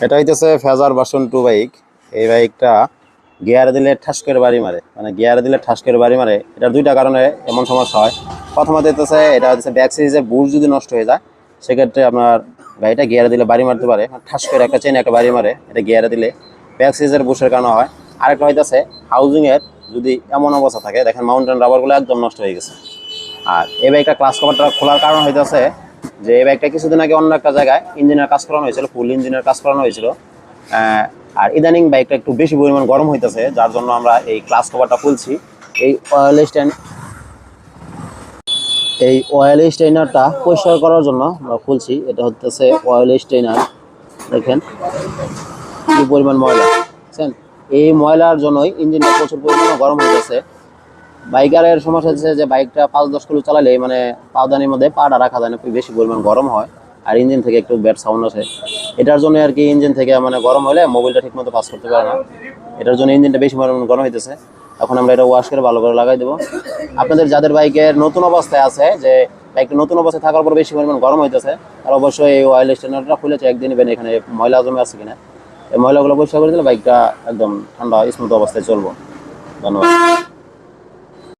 এটা হইতেছে phasor version 2 bike. এই বাইকটা গিয়ারে দিলে ঠাস করে বাড়ি মারে, মানে গিয়ারে দিলে ঠাস করে বাড়ি মারে। এটার দুইটা কারণে এমন সমস্যা হয়। প্রথমত হইতেছে এটা হচ্ছে ব্যাক সিরিজের বুশ যদি নষ্ট হয়ে যায়, সেক্ষেত্রে আপনার গাড়িটা গিয়ারে দিলে বাড়ি মারতে পারে, ঠাস করে একটা চেনে একটা বাড়ি মারে। এটা গিয়ারে দিলে ব্যাক সিরিজের বুশের কারণে হয়। আরেকটা হইতেছে হাউজিংয়ের যদি এমন অবস্থা থাকে, দেখেন মাউন্টেন রাবারগুলো একদম নষ্ট হয়ে গেছে। আর এই বাইকটা ক্লাস কভারটা খোলার কারণ হইতেছে যে এই বাইকটা কিছুদিন আগে অন্য একটা জায়গায় ইঞ্জিনের কাজ করানো হয়েছিল, ফুল ইঞ্জিনের কাজ করানো হয়েছিল। আর ইদানিং বাইকটা একটু বেশি পরিমাণ গরম হইতেছে, যার জন্য আমরা এই ক্লাস কভারটা খুলছি। এই অয়েল স্ট্যান্ড এই অয়েল স্টেইনারটা পরিষ্কার করার জন্য আমরা খুলছি। এটা হচ্ছে অয়েল স্টেইনার। দেখেন কি পরিমাণ ময়লা, বুঝছেন? এই ময়লার জন্যই ইঞ্জিনটা প্রচুর পরিমাণে গরম হয়ে গেছে। বাইকারের সমস্যা হচ্ছে যে বাইকটা 5-10 কিলো চালালে মানে পাওদানির মধ্যে পাটা রাখা যায় না, বেশি পরিমাণ গরম হয় আর ইঞ্জিন থেকে একটু ব্যাড সাউন্ড আসে। এটার জন্য আর কি ইঞ্জিন থেকে মানে গরম হলে মোবাইলটা ঠিক মতো পাস করতে পারে না। এটার জন্য ইঞ্জিনটা বেশি পরিমাণ গরম হইতেছে। এখন আমরা এটা ওয়াশ করে ভালো করে লাগাই দেবো। আপনাদের যাদের বাইকের নতুন অবস্থায় আছে, যে বাইকটা নতুন অবস্থায় থাকার পর বেশি পরিমাণ গরম হইতেছে, আর অবশ্যই এই অয়েল স্টেনারটা খুলেছে একদিন ইভেন এখানে ময়লা জমে আছে কিনা এই ময়লাগুলো পরিষ্কার করে দিলে বাইকটা একদম ঠান্ডা স্মুথ অবস্থায় চলবো। ধন্যবাদ।